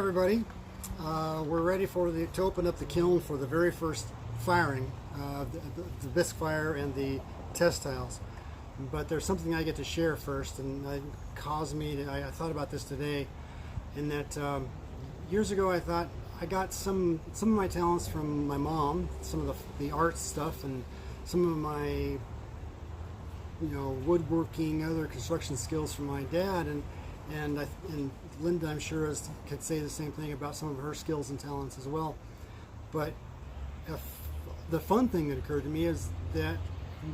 everybody. We're ready to open up the kiln for the very first firing, the Bisque fire and the test tiles. But there's something I get to share first, and it caused me to, I thought about this today, in that years ago I thought I got some of my talents from my mom, some of the art stuff, and some of my woodworking, other construction skills from my dad, and Linda, I'm sure, could say the same thing about some of her skills and talents as well. But the fun thing that occurred to me is that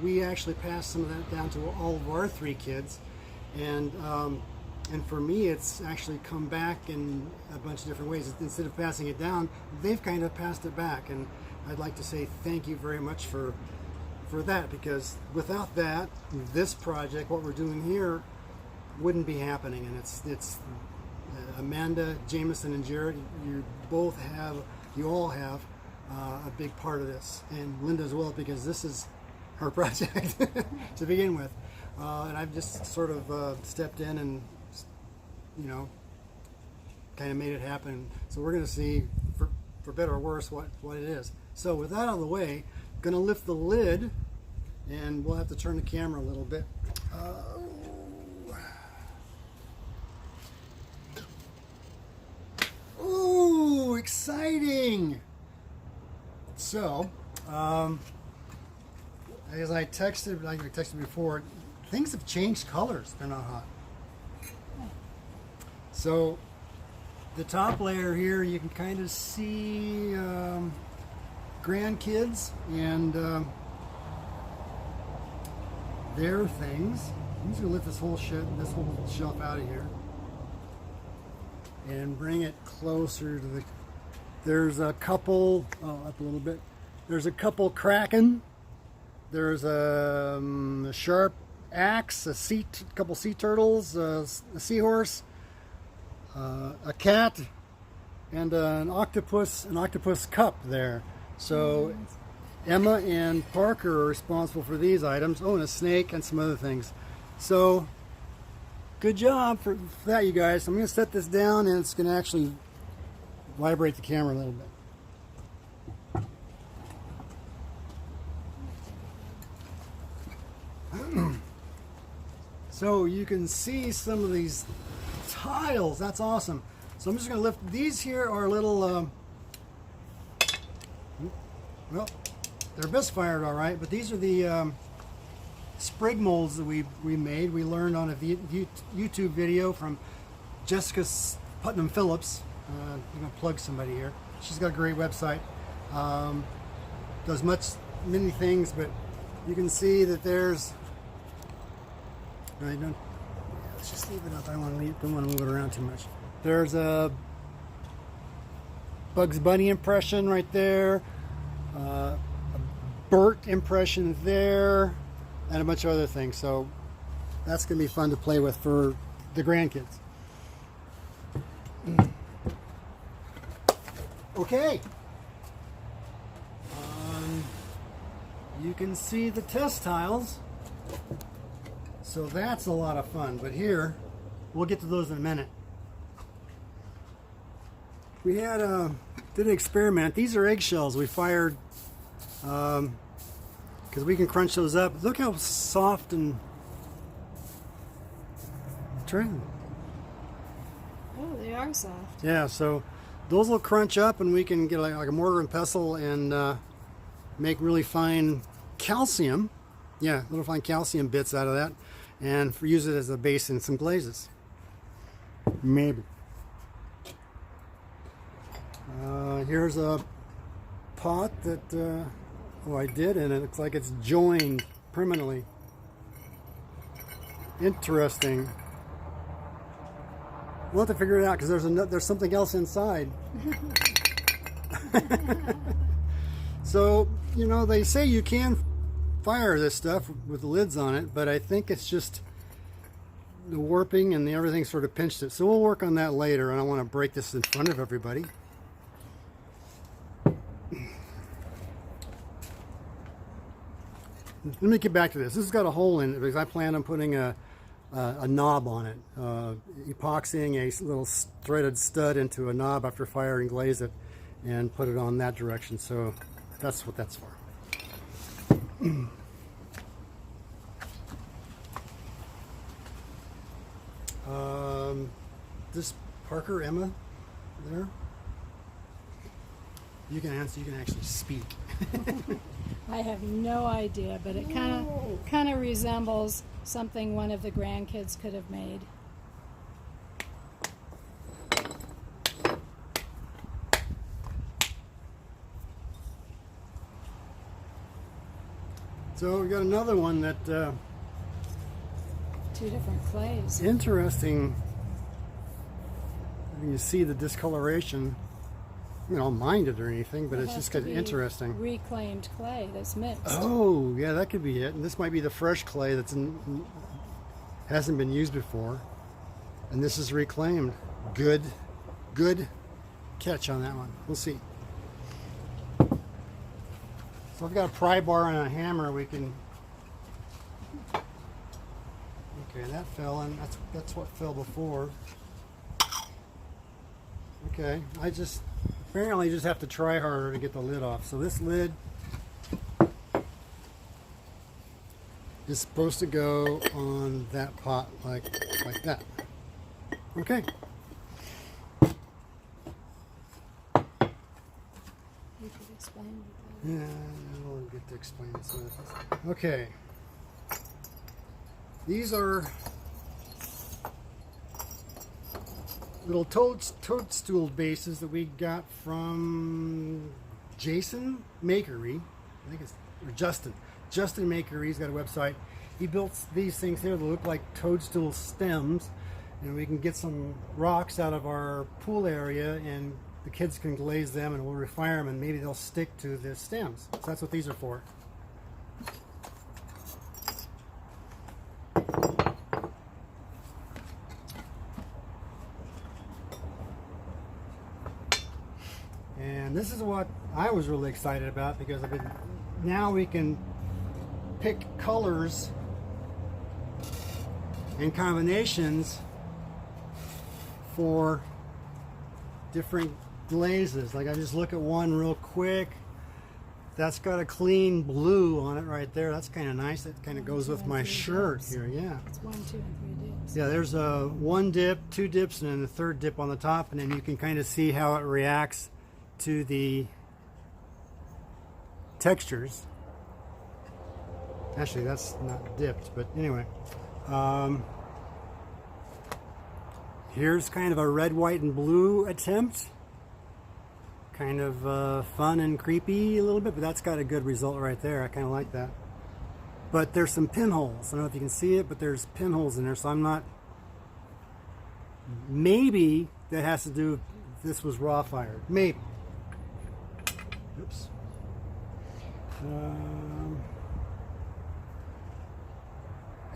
we actually passed some of that down to all of our 3 kids, and for me, it's actually come back in a bunch of different ways. Instead of passing it down, they've kind of passed it back, and I'd like to say thank you very much for that, because without that, this project, what we're doing here, wouldn't be happening. And it's Amanda, Jameson, and Jared, you all have a big part of this, and Linda as well, because this is her project to begin with, and I've just sort of stepped in and kind of made it happen. So we're going to see, for better or worse, what it is. So with that out of the way, I'm going to lift the lid, and we'll have to turn the camera a little bit. Ooh, exciting! So, as I texted, like I texted before, things have changed colors. They're not hot. So, the top layer here, you can kind of see grandkids and their things. I'm just gonna lift this whole shelf out of here and bring it closer to the. There's a couple. Up a little bit. There's a couple kraken. There's a sharp axe, a couple sea turtles, a seahorse, a cat, and an octopus cup there. So Emma and Parker are responsible for these items. Oh, and a snake and some other things. So good job for that, you guys. I'm going to set this down, and it's going to actually vibrate the camera a little bit. So you can see some of these tiles. That's awesome. So I'm just going to lift these. Here are little well, they're Bisque fired all right, but these are the sprig molds that we made. We learned on a YouTube video from Jessica Putnam Phillips. I'm going to plug somebody here. She's got a great website. Does many things, but you can see that there's. Let's just leave it up. I don't want to move it around too much. There's a Bugs Bunny impression right there, a Bert impression there, and a bunch of other things. So that's going to be fun to play with for the grandkids. Okay. You can see the test tiles. So that's a lot of fun. But here, we'll get to those in a minute. We did an experiment. These are eggshells we fired because we can crunch those up. Look how soft and trim. Oh, they are soft. Yeah, so those will crunch up, and we can get like a mortar and pestle and make really fine calcium. Yeah, little fine calcium bits out of that, and use it as a base in some glazes. Maybe. Here's a pot that I did, and it looks like it's joined permanently. Interesting. We'll have to figure it out, because there's something else inside. So, they say you can fire this stuff with the lids on it, but I think it's just the warping and everything sort of pinched it. So we'll work on that later. I don't want to break this in front of everybody. Let me get back to this. This has got a hole in it because I plan on putting a a knob on it, epoxying a little threaded stud into a knob after fire and glaze it and put it on that direction. So that's what that's for. This Parker Emma there, you can answer, you can actually speak. I have no idea, but it kind of resembles something one of the grandkids could have made. So we got another one that Two different clays. interesting. You see the discoloration. I don't mind it or anything, but it's just kind of interesting. Reclaimed clay that's mixed. Oh, yeah, that could be it. And this might be the fresh clay that's hasn't been used before, and this is reclaimed. Good catch on that one. We'll see. So I've got a pry bar and a hammer. We can. Okay, that fell, and that's what fell before. Okay, I apparently just have to try harder to get the lid off. So this lid is supposed to go on that pot like that. Okay. You could explain what that Yeah, we'll get to explain this. Okay. These are little toadstool bases that we got from Jason Makery. I think it's or Justin. Justin Makery. He's got a website. He built these things here that look like toadstool stems, and we can get some rocks out of our pool area, and the kids can glaze them, and we'll refire them, and maybe they'll stick to the stems. So that's what these are for. And this is what I was really excited about, because now we can pick colors and combinations for different glazes. Like, I just look at one real quick. That's got a clean blue on it right there. That's kind of nice. That kind of goes with my shirt here. Yeah. It's 1, 2, and 3 dips. Yeah, there's a 1 dip, 2 dips, and then a 3rd dip on the top, and then you can kind of see how it reacts to the textures. Actually, that's not dipped, but anyway. Here's kind of a red, white, and blue attempt. Kind of fun and creepy a little bit, but that's got a good result right there. I kind of like that. But there's some pinholes. I don't know if you can see it, but there's pinholes in there, so I'm not... Maybe that has to do with this was raw fired. Maybe. Oops.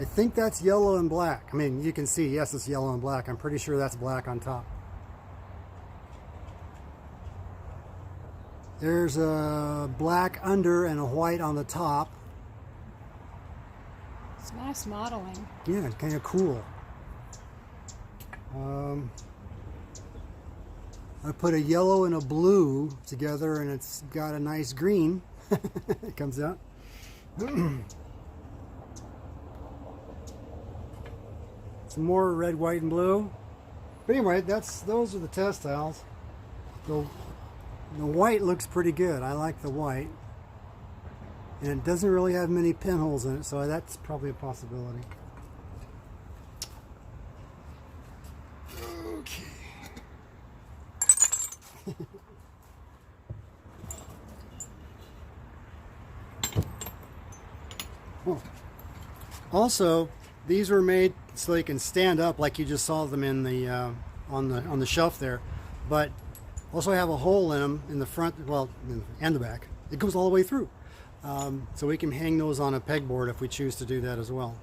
I think that's yellow and black. I mean, you can see, yes, it's yellow and black. I'm pretty sure that's black on top. There's a black under and a white on the top. It's nice modeling. Yeah, it's kind of cool. I put a yellow and a blue together, and it's got a nice green. It comes out. Some more red, white, and blue. But anyway, those are the test tiles. The white looks pretty good. I like the white. And it doesn't really have many pinholes in it, so that's probably a possibility. Okay. Oh. Also, these were made so they can stand up like you just saw them in the on the shelf there, but also have a hole in them in the front, well, and the back. It goes all the way through, so we can hang those on a pegboard if we choose to do that as well.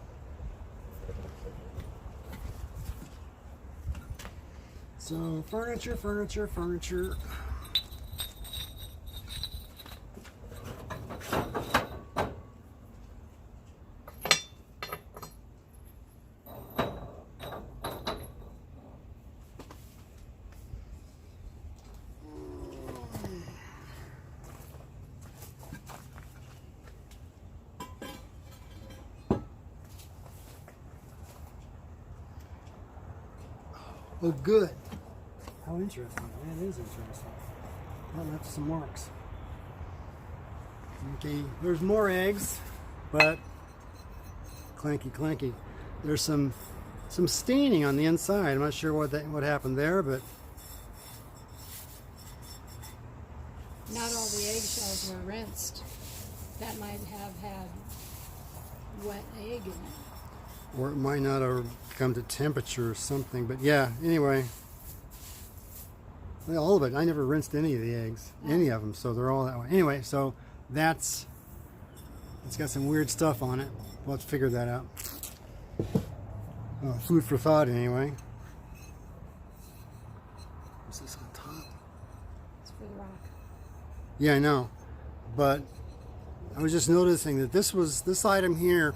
So furniture. Oh, good. How interesting. That is interesting. That left some marks. Okay, there's more eggs, but clanky, clanky. There's some staining on the inside. I'm not sure what happened there, but not all the eggshells were rinsed. That might have had wet egg in it. Or it might not have come to temperature or something. But yeah, anyway. Well, all of it. I never rinsed any of the eggs. Any of them. So they're all that way. Anyway, so it's got some weird stuff on it. We'll have to figure that out. Food for thought anyway. What's this on top? It's for the rock. Yeah, I know. But I was just noticing that this item here,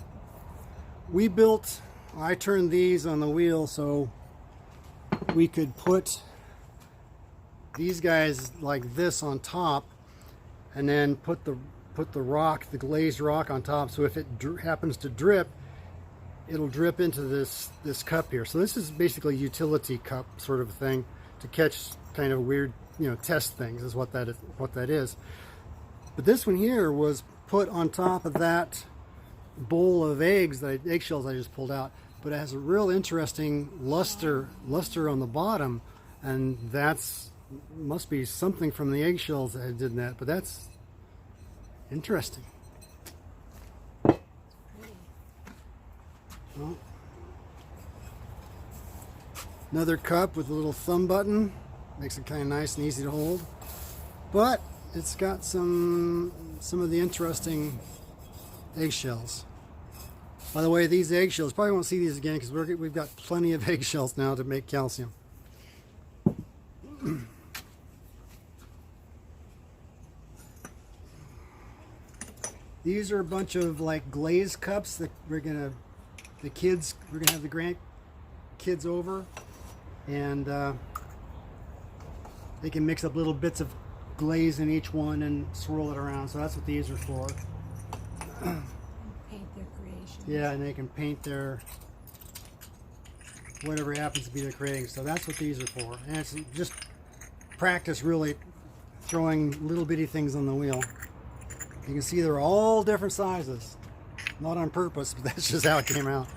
I turned these on the wheel so we could put these guys like this on top and then put the rock, the glazed rock on top, so if it happens to drip, it'll drip into this cup here. So this is basically a utility cup sort of thing to catch kind of weird, test things is what that is. But this one here was put on top of that bowl of eggshells I just pulled out, but it has a real interesting luster on the bottom, and must be something from the eggshells that did that, but that's interesting. Well, another cup with a little thumb button, makes it kind of nice and easy to hold, but it's got some of the interesting eggshells. By the way, these eggshells, probably won't see these again because we've got plenty of eggshells now to make calcium. These are a bunch of like glaze cups that we're gonna have the grandkids over, and they can mix up little bits of glaze in each one and swirl it around. So that's what these are for. Paint their creation. Yeah, and they can paint their whatever happens to be their creating. So that's what these are for. And it's just practice really throwing little bitty things on the wheel. You can see they're all different sizes. Not on purpose, but that's just how it came out.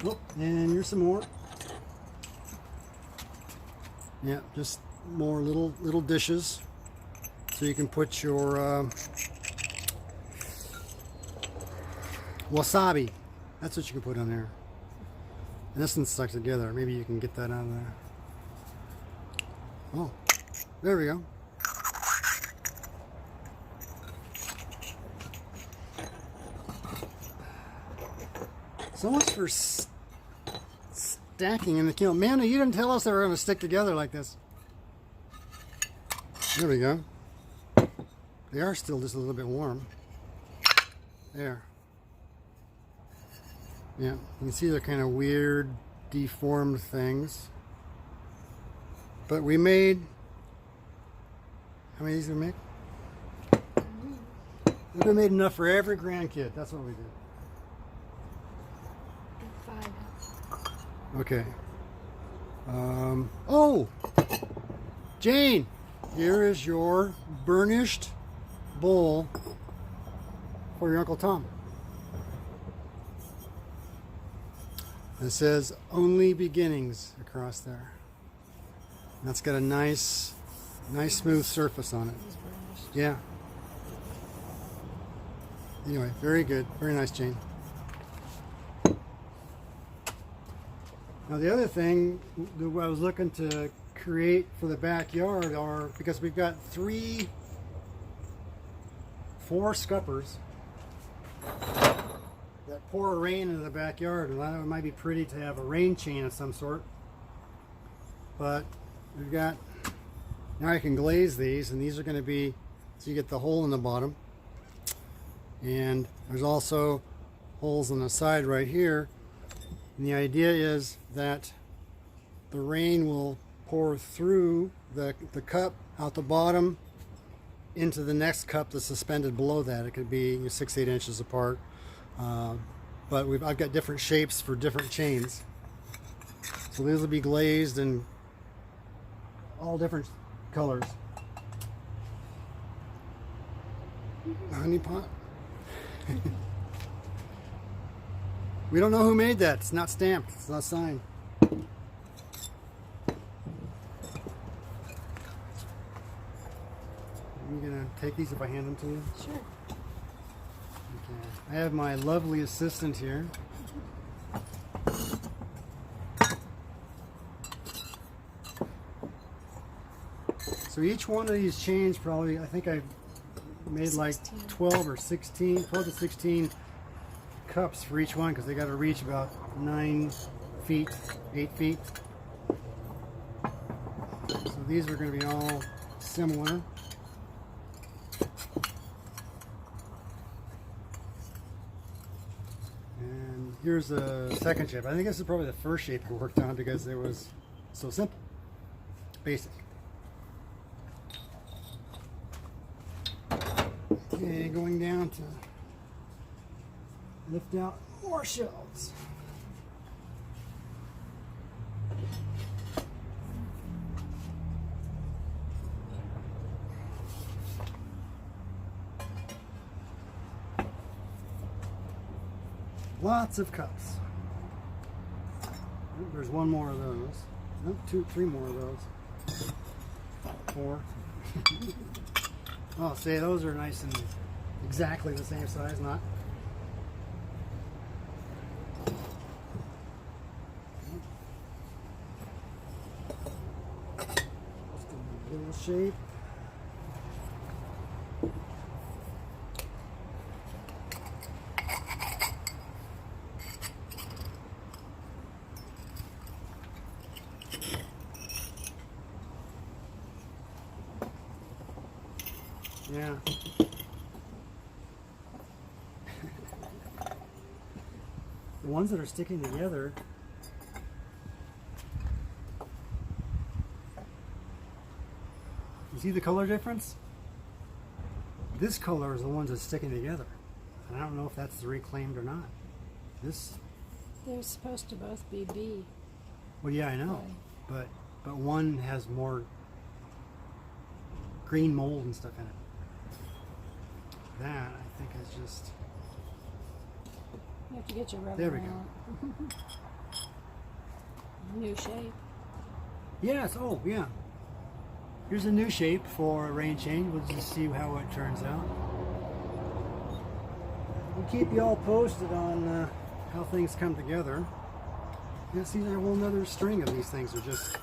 Oh, and here's some more. Yeah, just more little dishes. So you can put your wasabi. That's what you can put on there. And this one's stuck together. Maybe you can get that out of there. Oh, there we go. So much for stacking in the kiln. Man, you didn't tell us they were going to stick together like this. There we go. They are still just a little bit warm. There. Yeah, you can see they're kind of weird, deformed things. But we made, how many of these did we make? We made enough for every grandkid. That's what we did. 5. Okay. Oh! Jane! Here is your burnished bowl for your Uncle Tom. It says "Only Beginnings" across there. And that's got a nice smooth surface on it. Yeah. Anyway, very good. Very nice, Jane. Now the other thing that I was looking to create for the backyard are, because we've got 4 scuppers that pour rain into the backyard, and it might be pretty to have a rain chain of some sort. But we've got, now I can glaze these, and these are going to be, so you get the hole in the bottom, and there's also holes on the side right here, and the idea is that the rain will pour through the cup out the bottom into the next cup that's suspended below that. It could be 6-8 inches apart. But I've got different shapes for different chains. So these will be glazed in all different colors. Honey pot. We don't know who made that. It's not stamped. It's not signed. I'm gonna take these if I hand them to you. Sure. Okay. I have my lovely assistant here. So each one of these chains probably, I think I made 16. like 12 to 16 cups for each one, because they got to reach about 9 feet, 8 feet. So these are going to be all similar. And here's a second shape. I think this is probably the first shape I worked on because it was so simple, basic. Okay, going down to lift out more shelves. Lots of cups. Oh, there's one more of those. Nope, 2, 3 more of those. 4. Oh, see, those are nice and exactly the same size, not. Just a little shape. Yeah. The ones that are sticking together, you see the color difference? This color is the ones that's sticking together. And I don't know if that's reclaimed or not. This, They're supposed to both be B. well, yeah, I know, Right. but one has more green mold and stuff in it. That, I think, is just... You have to get your rubber There we go. out. New shape. Yes, oh, yeah. Here's a new shape for a rain chain. We'll just see how it turns out. We'll keep you all posted on how things come together. Yeah, see, there's a whole nother string of these things are just...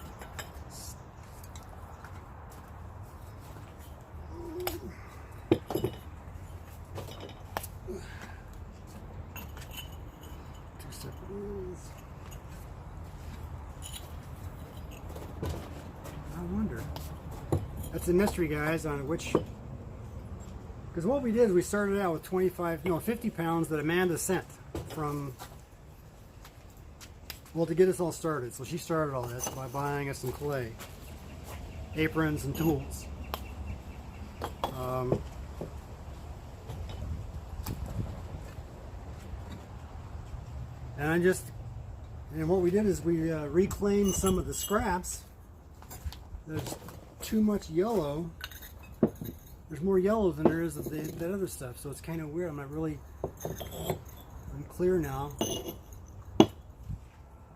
Two separate ones. I wonder. That's a mystery, guys, on which... Because what we did is we started out with 50 pounds that Amanda sent from... Well, to get us all started. So she started all this by buying us some clay, aprons, and tools. And what we did is we reclaimed some of the scraps. There's too much yellow. There's more yellow than there is of that other stuff, so it's kind of weird. I'm clear now.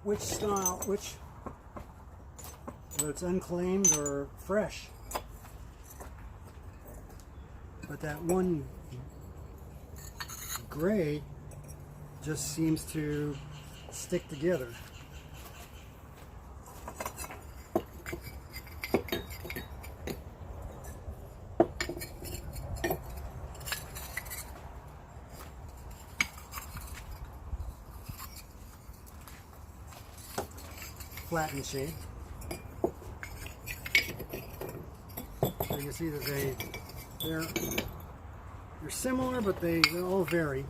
Which style, whether it's unclaimed or fresh. But that one gray just seems to stick together. Flattened shape. So you see that they're similar, but they all vary.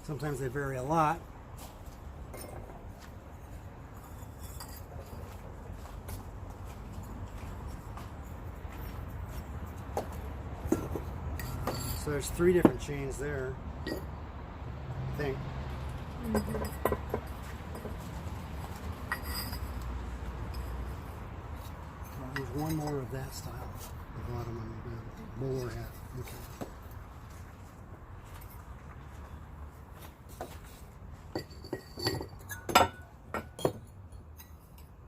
Sometimes they vary a lot. So there's 3 different chains there, I think. There's one more of that style. The bottom on the bowler hat. Okay.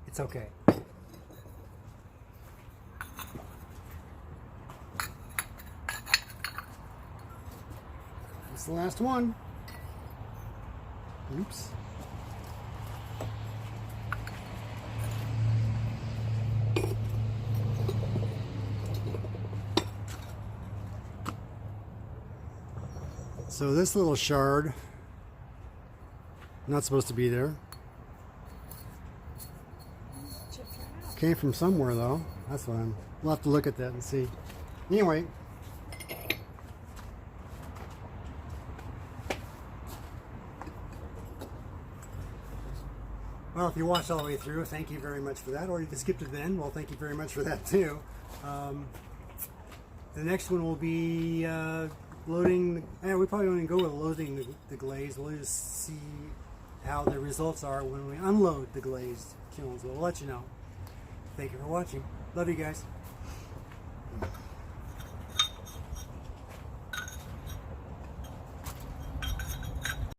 It's okay. That's the last one. Oops. So this little shard, not supposed to be there. Came from somewhere though. That's what we'll have to look at that and see. Anyway. Well, if you watched all the way through, thank you very much for that. Or if you skipped it then, well, thank you very much for that too. The next one will be loading. We probably won't even go with loading the glaze. We'll just see how the results are when we unload the glazed kilns. We'll let you know. Thank you for watching. Love you guys.